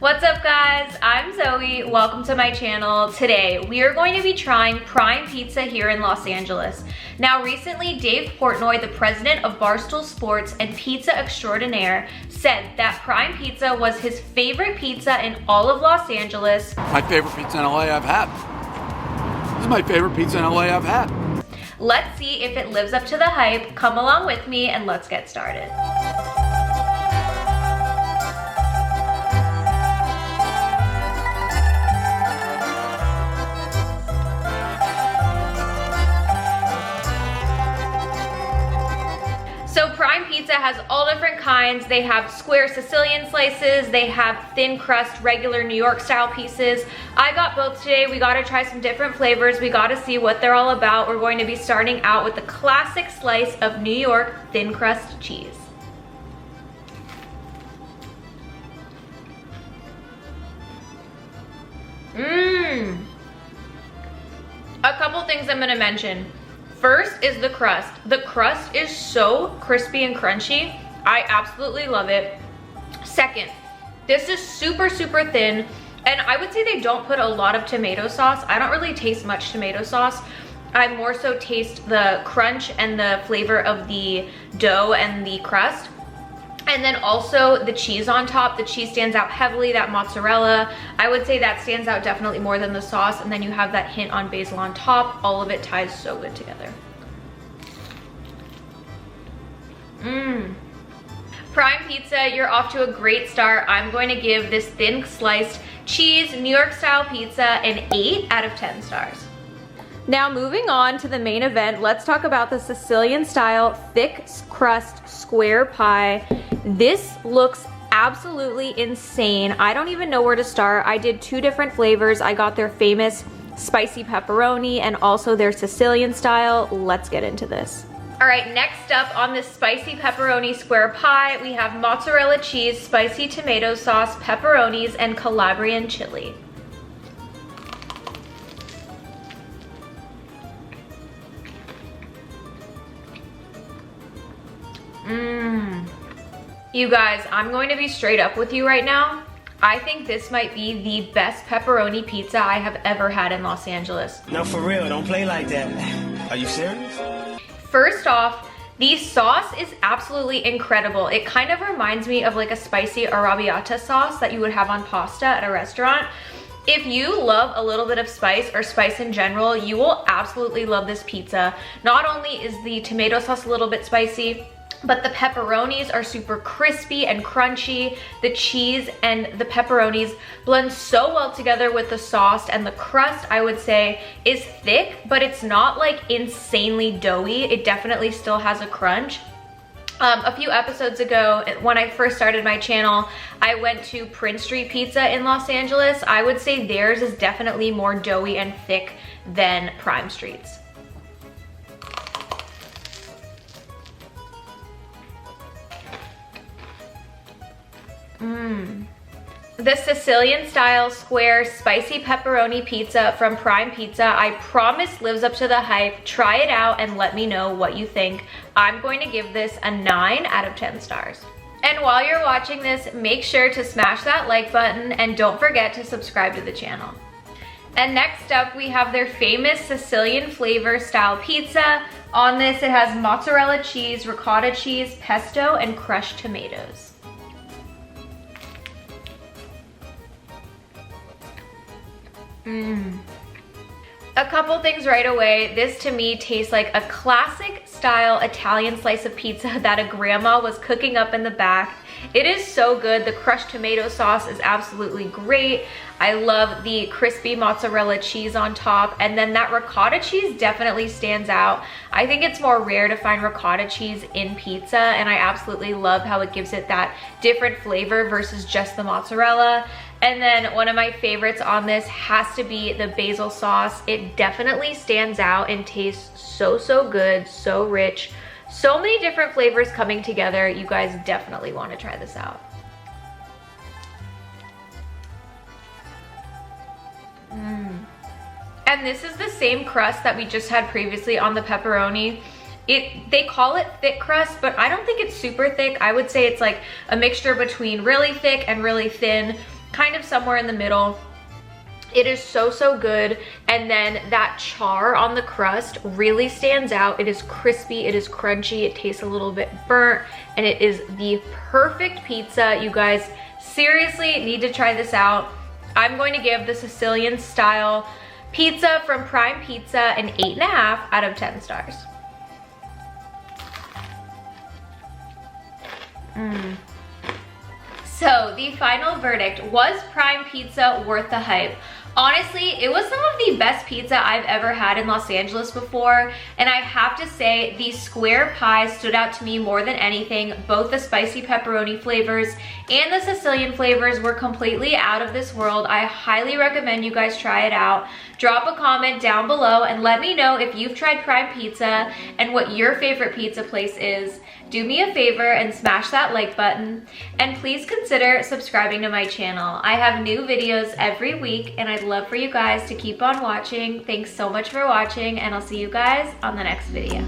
What's up guys, I'm Zoe, welcome to my channel. Today, we are going to be trying Prime Pizza here in Los Angeles. Now recently, Dave Portnoy, the president of Barstool Sports and pizza extraordinaire, said that Prime Pizza was his favorite pizza in all of Los Angeles. My favorite pizza in LA I've had. This is my favorite pizza in LA I've had. Let's see if it lives up to the hype. Come along with me and let's get started. So Prime Pizza has all different kinds. They have square Sicilian slices, they have thin crust, regular New York style pieces. I got both today. We gotta try some different flavors. We gotta see what they're all about. We're going to be starting out with the classic slice of New York thin crust cheese. A couple things I'm gonna mention. First is the crust. The crust is so crispy and crunchy. I absolutely love it. Second, this is super thin, and I would say they don't put a lot of tomato sauce. I don't really taste much tomato sauce. I more so taste the crunch and the flavor of the dough and the crust. And then also the cheese on top. The cheese stands out heavily, that mozzarella. I would say that stands out definitely more than the sauce. And then you have that hint on basil on top. All of it ties so good together. Prime Pizza, you're off to a great start. I'm going to give this thin sliced cheese New York style pizza an 8 out of 10 stars. Now moving on to the main event, let's talk about the Sicilian style thick crust square pie. This looks absolutely insane. I don't even know where to start. I did 2 different flavors. I got their famous spicy pepperoni and also their Sicilian style. Let's get into this. All right, next up on this spicy pepperoni square pie, we have mozzarella cheese, spicy tomato sauce, pepperonis, and Calabrian chili. You guys, I'm going to be straight up with you right now. I think this might be the best pepperoni pizza I have ever had in Los Angeles. No, for real, don't play like that. Are you serious? First off, the sauce is absolutely incredible. It kind of reminds me of like a spicy arrabbiata sauce that you would have on pasta at a restaurant. If you love a little bit of spice or spice in general, you will absolutely love this pizza. Not only is the tomato sauce a little bit spicy, but the pepperonis are super crispy and crunchy. The cheese and the pepperonis blend so well together with the sauce, and the crust, I would say, is thick, but it's not like insanely doughy. It definitely still has a crunch. A few episodes ago, when I first started my channel, I went to Prince Street Pizza in Los Angeles. I would say theirs is definitely more doughy and thick than Prime Street's. The Sicilian style square spicy pepperoni pizza from Prime Pizza, I promise lives up to the hype. Try it out and let me know what you think. I'm going to give this a 9 out of 10 stars. And while you're watching this, make sure to smash that like button and don't forget to subscribe to the channel. And next up, we have their famous Sicilian flavor style pizza. On this, it has mozzarella cheese, ricotta cheese, pesto, and crushed tomatoes. A couple things right away. This to me tastes like a classic style Italian slice of pizza that a grandma was cooking up in the back. It is so good. The crushed tomato sauce is absolutely great. I love the crispy mozzarella cheese on top, and then that ricotta cheese definitely stands out. I think it's more rare to find ricotta cheese in pizza, and I absolutely love how it gives it that different flavor versus just the mozzarella. And then one of my favorites on this has to be the basil sauce. It definitely stands out and tastes so good, so rich. So many different flavors coming together. You guys definitely want to try this out. And this is the same crust that we just had previously on the pepperoni. They call it thick crust, but I don't think it's super thick. I would say it's like a mixture between really thick and really thin. kind of somewhere in the middle. It is so, so good. And then that char on the crust really stands out. It is crispy, it is crunchy, it tastes a little bit burnt, and it is the perfect pizza. You guys seriously need to try this out. I'm going to give the Sicilian style pizza from Prime Pizza an 8.5 out of 10 stars. So the final verdict, was Prime Pizza worth the hype? Honestly, it was some of the best pizza I've ever had in Los Angeles before, and I have to say the square pie stood out to me more than anything. Both the spicy pepperoni flavors and the Sicilian flavors were completely out of this world. I highly recommend you guys try it out. Drop a comment down below and let me know if you've tried Prime Pizza and what your favorite pizza place is. Do me a favor and smash that like button, and please consider subscribing to my channel. I have new videos every week and I'd love for you guys to keep on watching. Thanks so much for watching, and I'll see you guys on the next video.